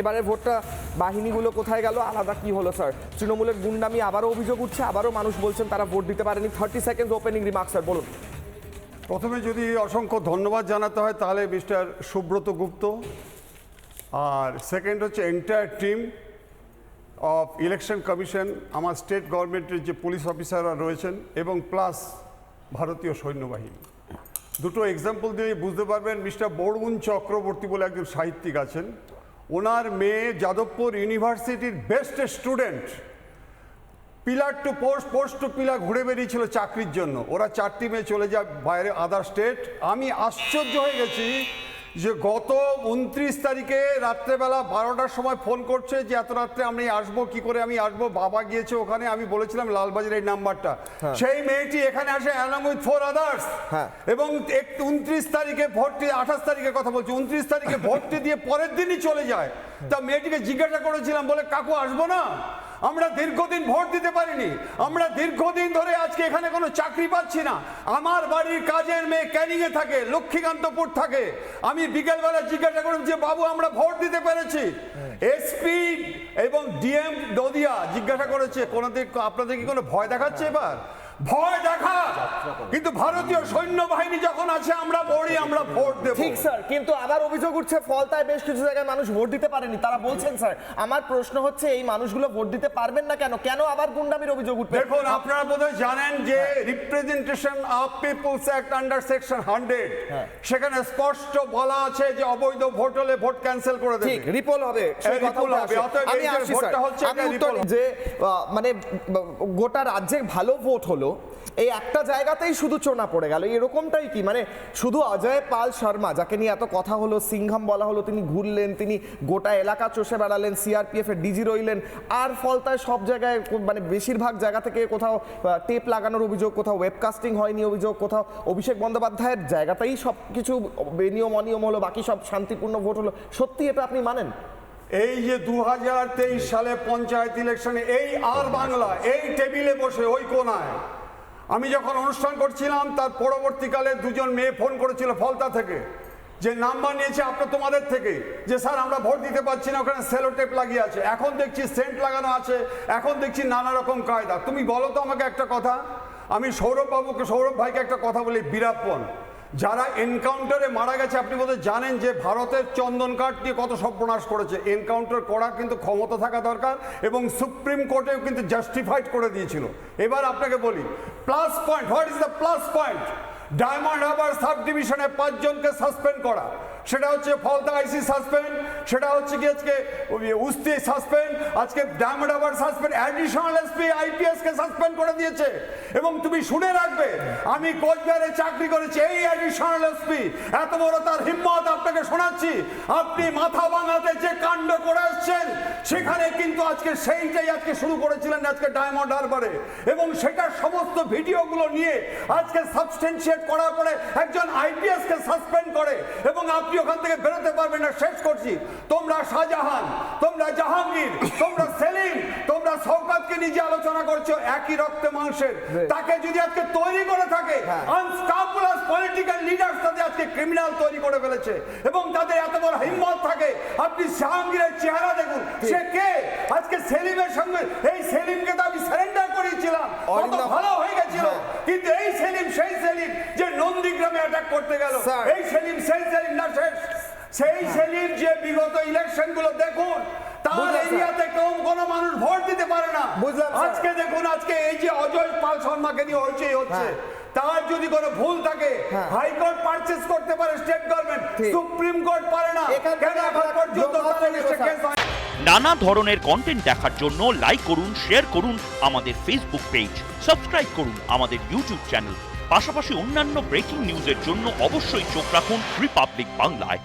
এবারে ভোটটা বাহিনীগুলো কোথায় গেল, আলাদা কি হলো স্যার? তৃণমূলের গুন্ডামি আবারও অভিযোগ উঠছে, আবারও মানুষ বলছেন তারা ভোট দিতে পারেনি। 30 সেকেন্ড ওপেনিং রিমার্ক স্যার, বলুন। প্রথমে যদি অসংখ্য ধন্যবাদ জানাতে হয় তাহলে মিস্টার সুব্রত গুপ্ত, আর সেকেন্ড হচ্ছে entire team of election commission, আমার স্টেট গভর্নমেন্টের যে পুলিশ অফিসাররা রয়েছেন এবং প্লাস ভারতীয় সৈন্যবাহিনী। দুটো এক্সাম্পল দিয়ে বুঝতে পারবেন। মিস্টার বরুণ চক্রবর্তী বলে একজন সাহিত্যিক আছেন, ওনার মেয়ে যাদবপুর ইউনিভার্সিটির best student, pillar to post, post to pillar ঘুরে বেরিয়েছিল চাকরির জন্য। ওরা 4টি মেয়ে চলে যায় বাইরে আদার স্টেট। আমি আশ্চর্য হয়ে গেছি যে গত 29 তারিখে রাত্রেবেলা 12টার সময় ফোন করছে যে এত রাত্রে আমি আসবো, কি করে আমি আসবো, বাবা গিয়েছে ওখানে। আমি বলেছিলাম লালবাজারের এই নাম্বারটা, সেই মেয়েটি এখানে আসে অ্যালং উইথ 4 আদার্স, এবং 29 তারিখে ভর্তি, 28 তারিখের কথা বলছি, 29 তারিখে ভর্তি দিয়ে পরের দিনই চলে যায়। তা মেয়েটিকে জিজ্ঞাসা করেছিলাম, বলে কাকু আসবো না, আমরা দীর্ঘদিন ভোট দিতে পারিনি, আমরা দীর্ঘদিন ধরে আজকে এখানে কোনো চাকরি পাচ্ছি না, আমার বাড়ির কাজের মেয়ে ক্যানিংয়ে থাকে, লক্ষ্মীকান্তপুর থাকে। আমি বিকেলবেলা জিজ্ঞাসা করলাম যে বাবু আমরা ভোট দিতে পেরেছি। এসপি এবং ডিএম নদিয়া জিজ্ঞাসা করেছে কোনোদিন আপনাদের কি কোনো ভয় দেখাচ্ছে? এবার ভয় দেখা, কিন্তু ভারতীয় সৈন্যবাহিনী যখন আছে আমরা বলি আমরা ভোট দেব। ঠিক স্যার, কিন্তু আবার অভিযোগ উঠছে ফলতায় বেশ কিছু জায়গায় মানুষ ভোট দিতে পারেনি, তারা বলছেন স্যার। আমার প্রশ্ন হচ্ছে এই মানুষগুলো ভোট দিতে পারবেন না কেন? কেন আবার গুন্ডামির অভিযোগ উঠবে? দেখুন, আপনারা বোধহয় জানেন যে representation of peoples act under section 100, সেখানে স্পষ্ট বলা আছে যে অবৈধ ভোট হলে ভোট ক্যান্সেল করে দেবে। ঠিক, রিপোল হবে, সেই কথা হবে। আমি আসছি স্যার, আমি উত্তর যে মানে গোটা রাজ্যে ভালো ভোট হলো, এই একটা জায়গাতেই শুধু চোনা পড়ে গেল, এরকমটাই কি? মানে শুধু অজয় পাল শর্মা, যাকে নিয়ে এত কথা হলো, সিংহাম বলা হলো, তিনি ঘুরলেন, তিনি গোটা এলাকা চষে বেড়ালেন, সিআরপিএফ এর ডিজি রইলেন, আর ফলতায় সব জায়গায় মানে বেশিরভাগ জায়গা থেকে কোথাও টেপ লাগানোর অভিযোগ, কোথাও ওয়েবকাস্টিং হয়নি অভিযোগ, কোথাও অভিষেক বন্দ্যোপাধ্যায়ের জায়গাতেই সব কিছু বেনিয়ম অনিয়ম হলো, বাকি সব শান্তিপূর্ণ ভোট হলো। সত্যি এটা আপনি মানেন? এই যে 2023 সালে পঞ্চায়েত ইলেকশনে এই আর বাংলা এই টেবিলে বসে ওই কোনায় আমি যখন অনুষ্ঠান করছিলাম, তার পরবর্তীকালে দুজন মেয়ে ফোন করেছিল ফলতা থেকে, যে নাম্বার নিয়েছে আপনার তোমাদের থেকে, যে স্যার আমরা ভোট দিতে পারছি না, ওখানে সেলো টেপ লাগিয়ে আছে, এখন দেখছি সেন্ট লাগানো আছে, এখন দেখছি নানা রকম কায়দা। তুমি বলো তো আমাকে একটা কথা, আমি সৌরভ ভাইকে একটা কথা বলি, বীরাপ্পন যারা এনকাউন্টারে মারা গেছে, আপনি বোধহয় জানেন যে ভারতের চন্দন কাঠ নিয়ে কত সর্বনাশ করেছে। এনকাউন্টার করা কিন্তু ক্ষমতা থাকা দরকার, এবং সুপ্রিম কোর্টেও কিন্তু জাস্টিফাইড করে দিয়েছিল। এবার আপনাকে বলি plus point, what is the plus point? Diamond Harbour সাব ডিভিশনে 5 জনকে সাসপেন্ড করা, সেটা হচ্ছে ফলতা আইসি সাসপেন্ড, সেটা হচ্ছে কি আজকে উস্তি সাসপেন্ড, আজকে Diamond Harbour suspend, additional SP IPS কে সাসপেন্ড করে দিয়েছে। এবং তুমি শুনে রাখবে, আমি কোচবিহারে চাকরি করেছি, এই অ্যাডিশনাল এসপি এত বড় তার হিম্মত, আপনাকে শোনাচ্ছি, আপনি মাথা ভাঙাতে যে কাণ্ড করে আসছেন, সেখানে কিন্তু আজকে সেইটাই আজকে শুরু করেছিলেন আজকে ডায়মন্ড হারবারে, এবং সেটার সমস্ত ভিডিওগুলো নিয়ে আজকে সাবস্টেন্সিয়েট করার পরে একজন আইপিএস কে সাসপেন্ড করে, এবং আপনি ওখান থেকে বেরোতে পারবেন না। শেষ করছি, তোমরা শাহজাহান, তোমরা জাহাঙ্গীর, তোমরা সেলিম, তোমরা শওকতকে নিজে আলোচনা করছো, একই রক্তে মাংসের, তাকে যদি আজকে তৈরি করে থাকে আনস্ক্রুপুলাস পলিটিক্যাল লিডার্স তাদের আজকে ক্রিমিনাল তৈরি করে ফেলেছে, এবং তাদের এত বড় হিম্মত থাকে। আপনি জাহাঙ্গীরের চেহারা দেখুন, সে কে? আজকে সেলিমের সঙ্গে, এই সেলিমকে তো আমি সারেন্ডার করেছিলাম, কত ভালো হয়ে গেছিল, কিন্তু এই সেলিম সেই সেলিম যে নন্দীগ্রামে অ্যাটাক করতে গেল, এই সেলিম সেই সেলিম না, সেই সেলিম যে বিগত ইলেকশন গুলো দেখুন তার এরিয়াতে কোনো মানুষ ভোট দিতে পারে না। আজকে দেখুন, আজকে এই যে অজয় পাল শর্মাকে নিয়ে হচ্ছে, তার যদি কোনো ভুল থাকে হাইকোর্ট পারচেজ করতে পারে স্টেট গভর্নমেন্ট, সুপ্রিম কোর্ট পারে না। কেন এখন পর্যন্ত নানা ধরনের কন্টেন্ট দেখার জন্য লাইক করুন, শেয়ার করুন আমাদের ফেসবুক পেজ, সাবস্ক্রাইব করুন আমাদের ইউটিউব চ্যানেল, পাশাপাশি অন্যান্য ব্রেকিং নিউজের জন্য অবশ্যই চোখ রাখুন রিপাবলিক বাংলায়।